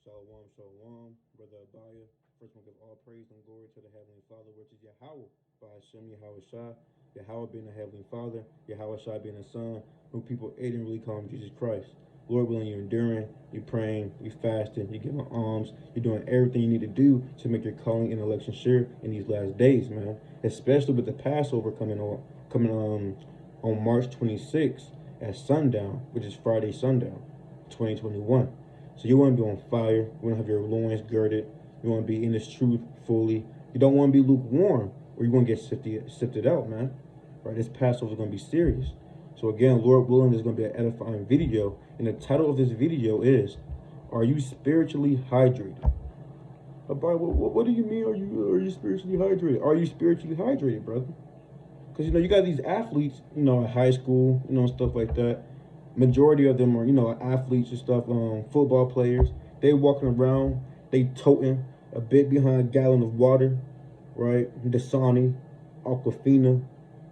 Shalom, shalom, brother Abaya. First, we'll give all praise and glory to the Heavenly Father, which is Yahweh, by Hashem Yahweh Shai. Yahweh being the Heavenly Father, Yahweh Shai being the Son, who people didn't really call him Jesus Christ. Lord willing, you're enduring, you're praying, you're fasting, you're giving alms, you're doing everything you need to do to make your calling and election sure in these last days, man. Especially with the Passover on March 26th at sundown, which is Friday sundown, 2021. So you want to be on fire. You want to have your loins girded. You want to be in this truth fully. You don't want to be lukewarm, or you're going to get sifted out, man. Right? This Passover is going to be serious. So again, Lord willing, there's going to be an edifying video. And the title of this video is, Are You Spiritually Hydrated? What do you mean, are you spiritually hydrated? Are you spiritually hydrated, brother? Because, you got these athletes, at high school, stuff like that. Majority of them are, athletes and stuff, football players. They walking around, they toting a bit behind a gallon of water, right? Dasani, Aquafina,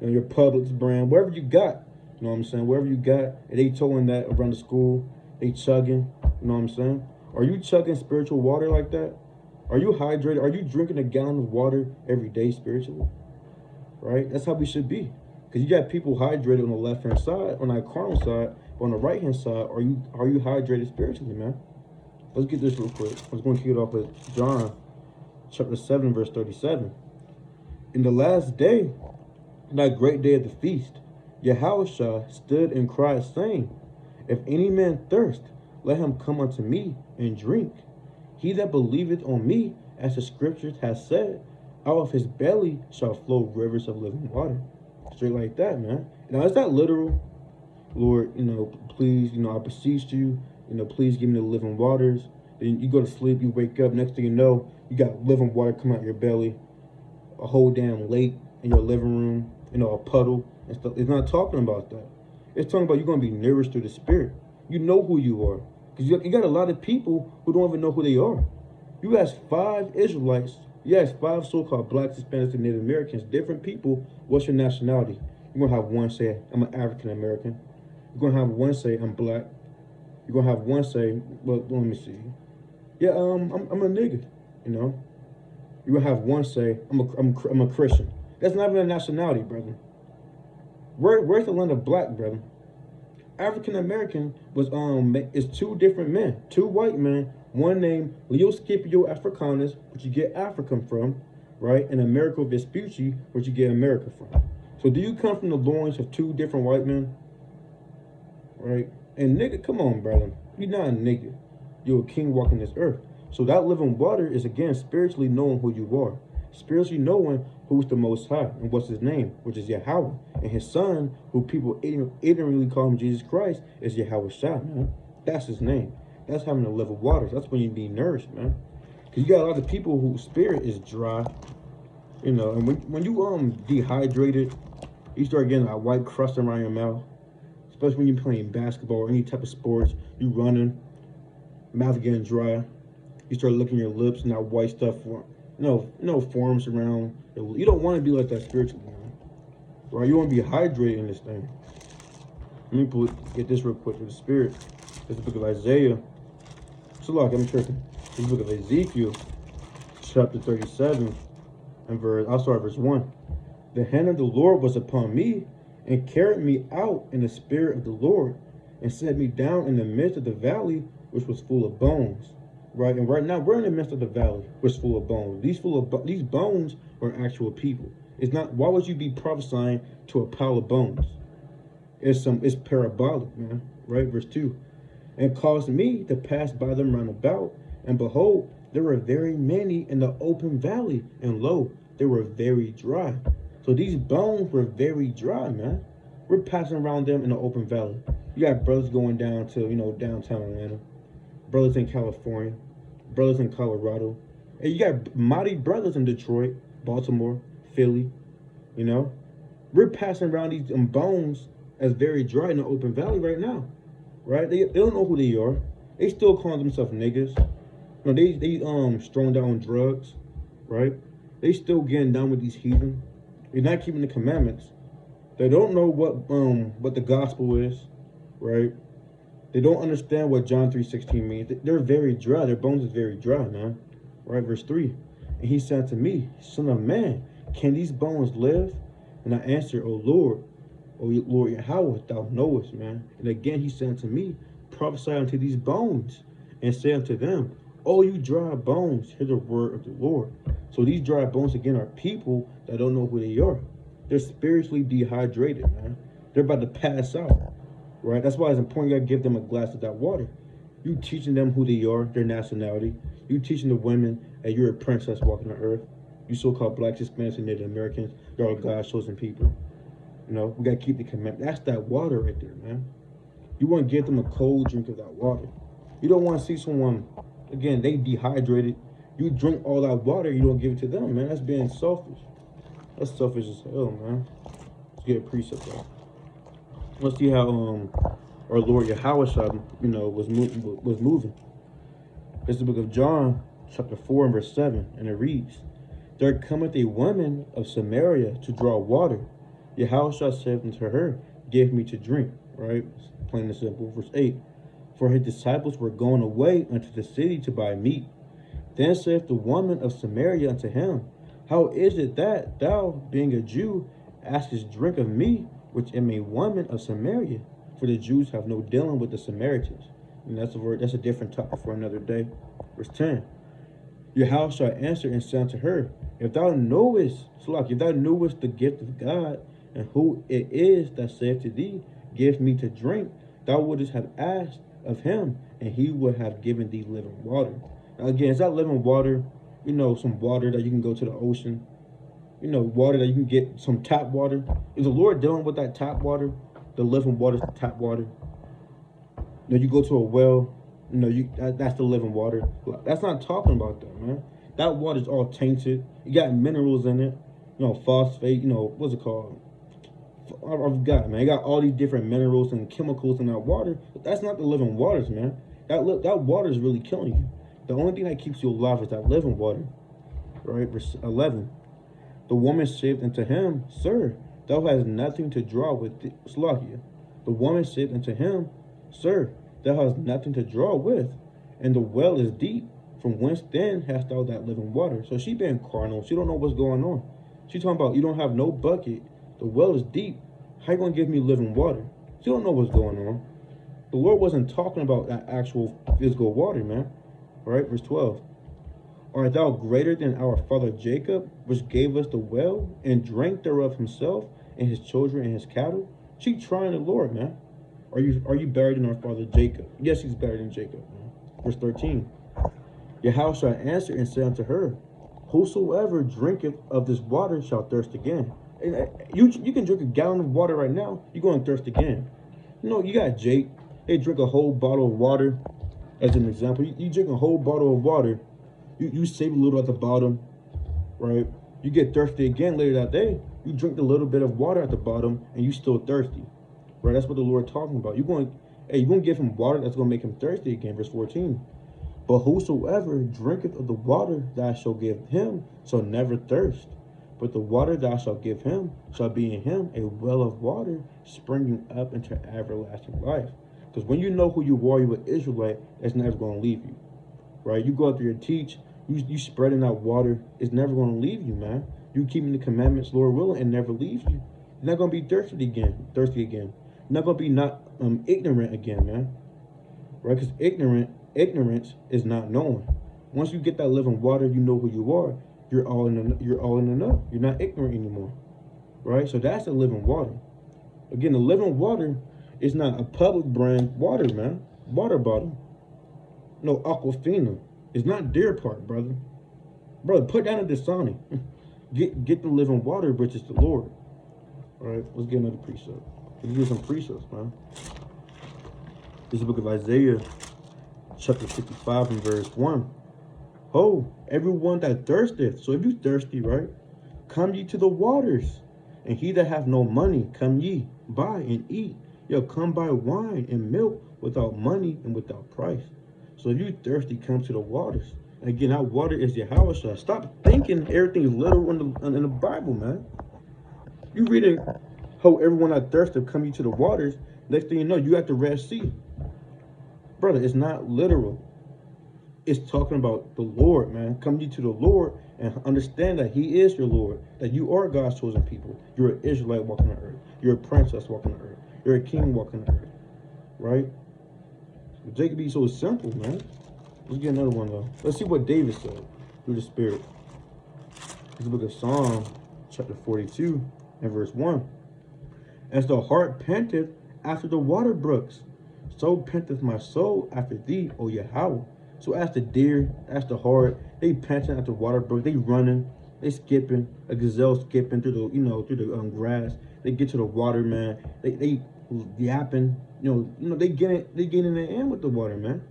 your Publix brand, wherever you got, you know what I'm saying? Wherever you got, and they towing that around the school, they chugging, you know what I'm saying? Are you chugging spiritual water like that? Are you hydrated? Are you drinking a gallon of water every day spiritually? Right? That's how we should be. Because you got people hydrated on the left-hand side, on that carnal side, but on the right-hand side, are you hydrated spiritually, man? Let's get this real quick. I was going to kick it off with John chapter 7, verse 37. In the last day, that great day of the feast, Yahushua stood and cried, saying, If any man thirst, let him come unto me and drink. He that believeth on me, as the scriptures have said, out of his belly shall flow rivers of living water. Straight like that, man. Now, is that literal? Lord, please, I beseech you, please give me the living waters. Then you go to sleep, you wake up, next thing you know, you got living water come out your belly, a whole damn lake in your living room, a puddle and stuff. It's not talking about that. It's talking about you're going to be nourished through the Spirit. You know who you are. Because you got a lot of people who don't even know who they are. You ask 5 Israelites, you ask 5 so-called blacks, Hispanics, and Native Americans, different people, what's your nationality? You're going to have one say, I'm an African American. You're going to have one say, I'm black. You're going to have one say, well, let me see. Yeah, I'm a nigga, You're going to have one say, I'm a Christian. That's not even a nationality, brother. Where's the land of black, brother? African American is 2 different men, 2 white men, one named Leo Scipio Africanus, which you get African from, right? And Americo Vespucci, which you get America from. So do you come from the loins of 2 different white men? Right? And nigga, come on, brother. You're not a nigga. You're a king walking this earth. So that living water is, again, spiritually knowing who you are. Spiritually knowing who's the Most High and what's his name, which is Yahweh. And his son, who people ignorantly call him Jesus Christ, is Yahweh Shai, man. That's his name. That's having the living waters. That's when you be nourished, man. Because you got a lot of people whose spirit is dry, and when you dehydrated, you start getting that white crust around your mouth. Especially when you're playing basketball or any type of sports, you running, mouth getting dry. You start licking your lips and that white stuff forms around. You don't want to be like that spiritually, man. Right? You want to be hydrated in this thing. Let me get this real quick with the Spirit. This is the book of Isaiah. So look, I'm tripping. This is the book of Ezekiel, chapter 37, and verse 1. The hand of the Lord was upon me, and carried me out in the spirit of the Lord, and set me down in the midst of the valley, which was full of bones. Right, and right now we're in the midst of the valley, which is full of bones. These bones are actual people. It's not. Why would you be prophesying to a pile of bones? It's parabolic, man. Right, verse 2. And caused me to pass by them round about, and behold, there were very many in the open valley, and lo, they were very dry. So these bones were very dry, man. We're passing around them in the open valley. You got brothers going down to downtown Atlanta, brothers in California, brothers in Colorado, and you got mighty brothers in Detroit, Baltimore, Philly. We're passing around these bones as very dry in the open valley right now, right? They don't know who they are. They still call themselves niggas. They strung down drugs, right? They still getting down with these heathen. They're not keeping the commandments. They don't know what the gospel is, right? They don't understand what John 3:16 means. They're very dry. Their bones is very dry, man. Right, verse 3. And he said to me, Son of man, can these bones live? And I answered, O Lord Yahweh, thou knowest, man. And again he said to me, prophesy unto these bones, and say unto them, O you dry bones, hear the word of the Lord. So these dry bones, again, are people that don't know who they are. They're spiritually dehydrated, man. They're about to pass out, right? That's why it's important you gotta give them a glass of that water. You teaching them who they are, their nationality. You teaching the women that you're a princess walking the earth. You so-called blacks, Hispanics, and Native Americans, you're all God's chosen people. You know, we gotta keep the commandment. That's that water right there, man. You want to give them a cold drink of that water. You don't want to see someone, again, they dehydrated. You drink all that water, you don't give it to them, man. That's being selfish. That's selfish as hell, man. Let's get a precept out. Let's see how our Lord Yahweh, you know, was moving. It's the book of John, chapter 4 and verse 7, and it reads, There cometh a woman of Samaria to draw water. Yahweh said unto her, Give me to drink. Right? Plain and simple. Verse 8. For his disciples were going away unto the city to buy meat. Then saith the woman of Samaria unto him, How is it that thou, being a Jew, askest drink of me, which am a woman of Samaria? For the Jews have no dealing with the Samaritans. And that's a different topic for another day. Verse 10. Yahweh shall answer and say unto her, If thou knowest the gift of God, and who it is that saith to thee, Give me to drink, thou wouldest have asked of him, and he would have given thee living water. Now again, is that living water, you know, some water that you can go to the ocean? You know, water that you can get, some tap water? Is the Lord dealing with that tap water? The living water is the tap water. You know, you go to a well, you know, that's the living water. That's not talking about that, man. That water's all tainted. You got minerals in it. You know, phosphate, you know, what's it called? I forgot, man. You got all these different minerals and chemicals in that water. But that's not the living waters, man. That water is really killing you. The only thing that keeps you alive is that living water. Right? Verse 11. The woman said unto him, Sir, thou hast nothing to draw with Slakia. The woman said unto him, Sir, thou hast nothing to draw with, and the well is deep. From whence then hast thou that living water? So she being carnal. She don't know what's going on. She talking about, you don't have no bucket. The well is deep. How you going to give me living water? She don't know what's going on. The Lord wasn't talking about that actual physical water, man. All right, verse 12. Art thou greater than our father Jacob, which gave us the well, and drank thereof himself, and his children, and his cattle? She trying the Lord, man. Are you better than our father Jacob? Yes, he's better than Jacob, man. Verse 13. Yahweh shall answer and say unto her, Whosoever drinketh of this water shall thirst again. And you can drink a gallon of water right now, you're going to thirst again. You know, you got Jake. They drink a whole bottle of water, as an example. You drink a whole bottle of water, you save a little at the bottom, right? You get thirsty again later that day. You drink a little bit of water at the bottom, and you still thirsty, right? That's what the Lord talking about. You're going to give him water that's going to make him thirsty again. Verse 14. But whosoever drinketh of the water that I shall give him shall never thirst. But the water thou shalt give him shall be in him a well of water springing up into everlasting life. Because when you know who you are, you're an Israelite, that's never going to leave you. Right? You go out there and teach, you spreading out water, it's never going to leave you, man. You keeping the commandments, Lord willing, and never leaves you. You're not going to be thirsty again. You're not going to be ignorant again, man. Right? Because ignorance is not knowing. Once you get that living water, you know who you are. You're all in the know. You're not ignorant anymore, right? So that's the living water. Again, the living water is not a public brand water, man. Water bottle. No, Aquafina. It's not Deer Park, brother. Brother, put down a Dasani. Get the living water, which is the Lord. All right, let's get another precept. Let's get some precepts, man. This is the book of Isaiah, chapter 55 and verse 1. Ho, everyone that thirsteth. So if you thirsty, right, come ye to the waters. And he that hath no money, come ye, buy and eat. Yo, come buy wine and milk without money and without price. So if you thirsty, come to the waters. And again, that water is Yahweh. Stop thinking everything is literal in the Bible, man. You reading, ho, everyone that thirsteth, come ye to the waters. Next thing you know, you at the Red Sea. Brother, it's not literal. It's talking about the Lord, man. Come you to the Lord and understand that He is your Lord, that you are God's chosen people. You're an Israelite walking the earth. You're a princess walking the earth. You're a king walking the earth. Right? Jacob be so simple, man. Let's get another one though. Let's see what David said through the Spirit. This is the book of Psalm, chapter 42, and verse 1. As the hart panteth after the water brooks, so panteth my soul after thee, O Yahweh. So as the deer, as the hart, they panting after the water brook, they running, they skipping, a gazelle skipping through the, through the grass. They get to the water, man. They yapping, they getting their in with the water, man.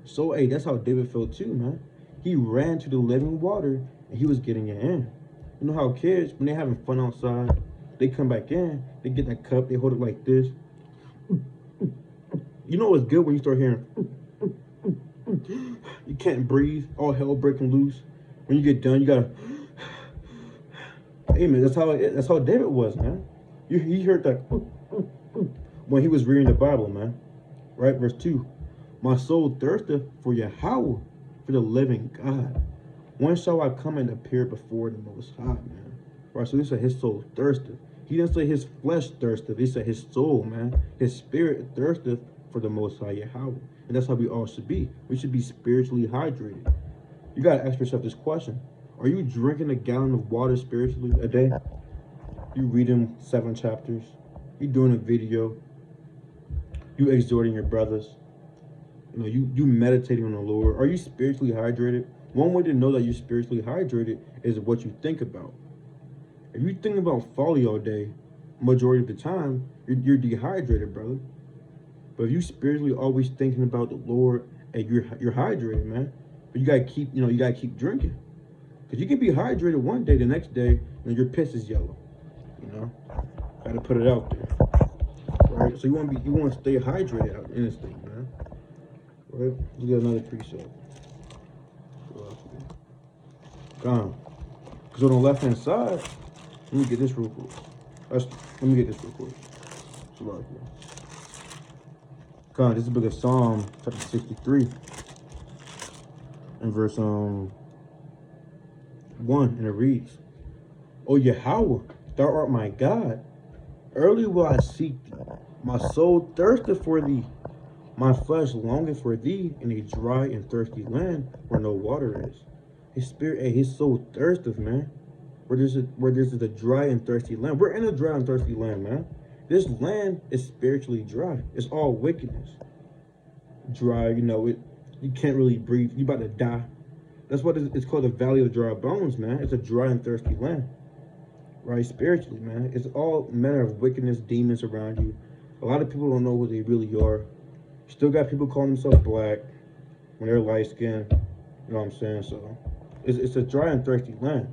So, hey, that's how David felt too, man. He ran to the living water and he was getting it in. You know how kids, when they're having fun outside, they come back in, they get that cup, they hold it like this. You know it's good when you start hearing, you can't breathe, all hell breaking loose. When you get done, you gotta, hey man, that's how David was, man. He heard that when he was reading the Bible, man. Right, verse 2. My soul thirsteth for Yahweh, for the living God. When shall I come and appear before the Most High, man? Right, so he said his soul thirsteth. He didn't say his flesh thirsteth. He said his soul, man. His spirit thirsteth for the Most High Yahweh. And that's how we all should be. We should be spiritually hydrated. You got to ask yourself this question. Are you drinking a gallon of water spiritually a day? You reading 7 chapters. You doing a video. You exhorting your brothers. You meditating on the Lord. Are you spiritually hydrated? One way to know that you're spiritually hydrated is what you think about. If you think about folly all day, majority of the time, you're dehydrated, brother. But if you spiritually always thinking about the Lord, and you're hydrated, man. But you gotta keep drinking. Because you can be hydrated one day, the next day, your piss is yellow. Gotta put it out there. Right? So you want to stay hydrated out in this thing, man. Right? Let's get another precept. Because on the left hand side, let me get this real quick. This is the book of Psalm, chapter 63, and verse 1, and it reads, O Yahweh, thou art my God. Early will I seek thee. My soul thirsteth for thee. My flesh longeth for thee in a dry and thirsty land where no water is. His spirit and his soul thirsteth, man. Where there's a dry and thirsty land. We're in a dry and thirsty land, man. This land is spiritually dry. It's all wickedness. Dry, you can't really breathe. You about to die. That's what it's called, the valley of dry bones, man. It's a dry and thirsty land. Right? Spiritually, man. It's all manner of wickedness, demons around you. A lot of people don't know who they really are. Still got people calling themselves black when they're light skinned. You know what I'm saying? So it's a dry and thirsty land.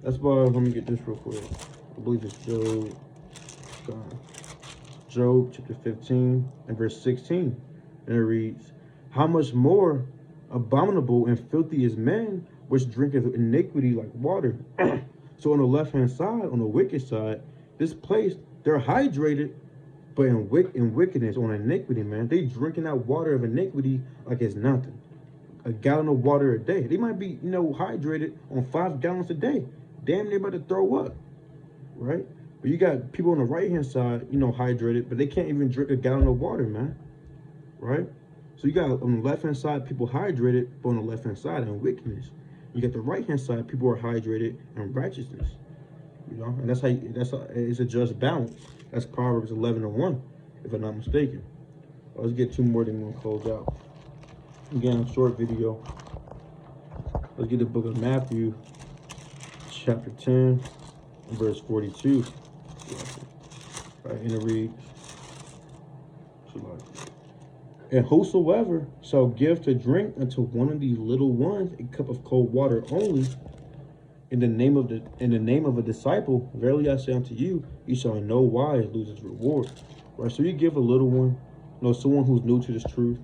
That's why, let me get this real quick. I believe it's Job chapter 15 and verse 16. And it reads, how much more abominable and filthy is man, which drinketh iniquity like water. So on the left hand side, on the wicked side, this place, they're hydrated, but in wickedness, on iniquity, man, they drinking that water of iniquity like it's nothing. A gallon of water a day. They might be, hydrated on 5 gallons a day. Damn, they're about to throw up, right? But you got people on the right-hand side, hydrated, but they can't even drink a gallon of water, man, right? So you got on the left-hand side, people hydrated, but on the left-hand side, in wickedness. You got the right-hand side, people are hydrated in righteousness, and that's how it's a just balance. That's Proverbs 11:1, if I'm not mistaken. Let's get 2 more, then we'll close out. Again, a short video. Let's get the book of Matthew, chapter 10, verse 42. Right, and it reads, and whosoever shall give to drink unto one of these little ones a cup of cold water only, in the name of a disciple, verily I say unto you, he shall in no wise lose his reward. Right, so you give a little one, someone who's new to this truth,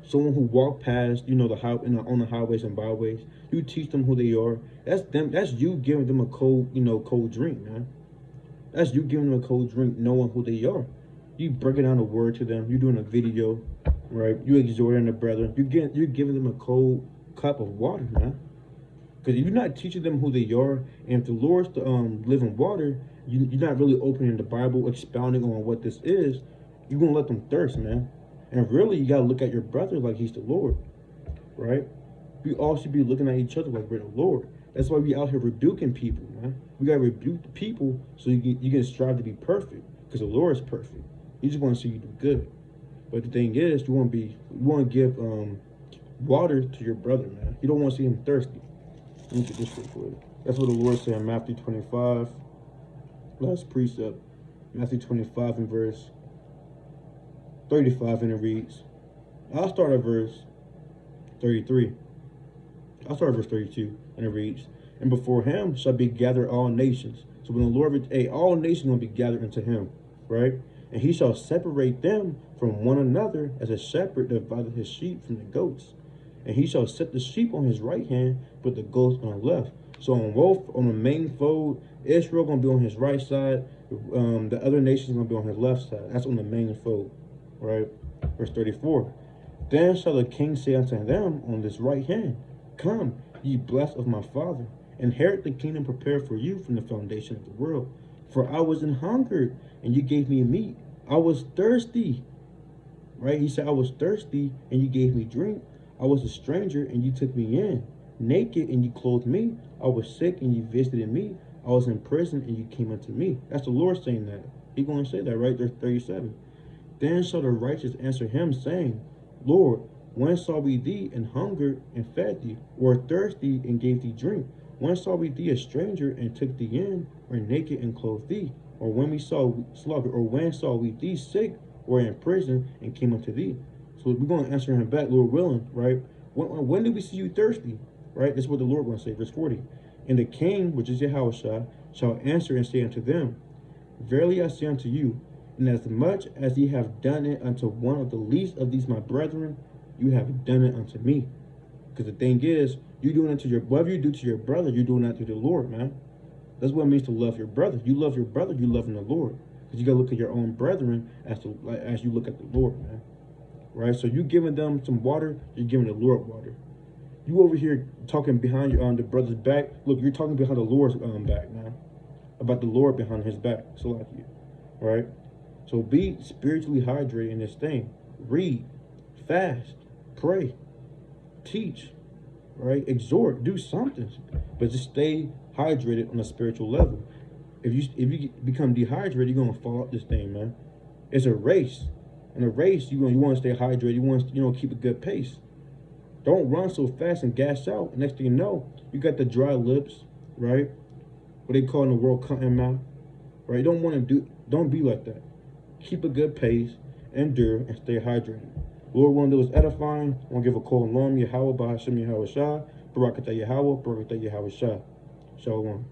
someone who walked past, on the highways and byways. You teach them who they are. That's them. That's you giving them a cold drink, man. That's you giving them a cold drink, knowing who they are. You breaking down the word to them. You doing a video, right? You exhorting the brethren. You're giving them a cold cup of water, man. Because if you're not teaching them who they are, and if the Lord's the living water, you're not really opening the Bible, expounding on what this is, you're going to let them thirst, man. And really, you got to look at your brother like he's the Lord, right? We all should be looking at each other like we're the Lord. That's why we out here rebuking people, man. We got to rebuke the people so you can strive to be perfect, because the Lord is perfect. He just want to see you do good. But the thing is, you want to give water to your brother, man. You don't want to see him thirsty. Let me get this real quick. That's what the Lord said in Matthew 25. Last precept. Matthew 25 and verse 35, and it reads, I'll start at verse 33. I'll start at verse 32, and it reads, and before him shall be gathered all nations. So when the Lord, all nations will be gathered unto him, right? And he shall separate them from one another as a shepherd divideth his sheep from the goats. And he shall set the sheep on his right hand, but the goats on the left. So on the main fold, Israel gonna be on his right side. The other nations gonna be on his left side. That's on the main fold, right? Verse 34. Then shall the king say unto them on this right hand, come, ye blessed of my father, inherit the kingdom prepared for you from the foundation of the world. For I was an hungered, and you gave me meat. I was thirsty, right? He said, I was thirsty, and you gave me drink. I was a stranger, and you took me in. Naked, and you clothed me. I was sick, and you visited me. I was in prison, and you came unto me. That's the Lord saying that. He's going to say that, right? There's 37. Then shall the righteous answer him, saying, Lord, when saw we thee and hungered and fed thee, or thirsty and gave thee drink? When saw we thee a stranger and took thee in, or naked and clothed thee? Or when we saw slaughter, or when saw we thee sick, or in prison and came unto thee? So we're going to answer him back, Lord willing, right? When did we see you thirsty? Right? That's what the Lord going to say, verse 40. And the king, which is Yahushua, shall answer and say unto them, verily I say unto you, inasmuch as ye have done it unto one of the least of these my brethren, you have done it unto me. Because the thing is, you doing it to whatever you do to your brother, you're doing that to the Lord, man. That's what it means to love your brother. You love your brother, you loving the Lord. Because you got to look at your own brethren as you look at the Lord, man. Right? So you giving them some water, you're giving the Lord water. You over here talking behind your the brother's back. Look, you're talking behind the Lord's back, man. About the Lord behind his back. So like you. Right? So be spiritually hydrated in this thing. Read, fast, pray, teach, right? Exhort, do something. But just stay hydrated on a spiritual level. If you become dehydrated, you're gonna fall up this thing, man. It's a race. In a race, you want to stay hydrated. You want to keep a good pace. Don't run so fast and gas out. Next thing you know, you got the dry lips, right? What they call in the world cutting mouth, right? Don't be like that. Keep a good pace, endure, and stay hydrated. Lord willing, that was edifying. I want to give a call on Yahweh, Bahashim Yahweh Shah, Barakatah Yahweh, Barakatah Yahweh Shah. Shalom.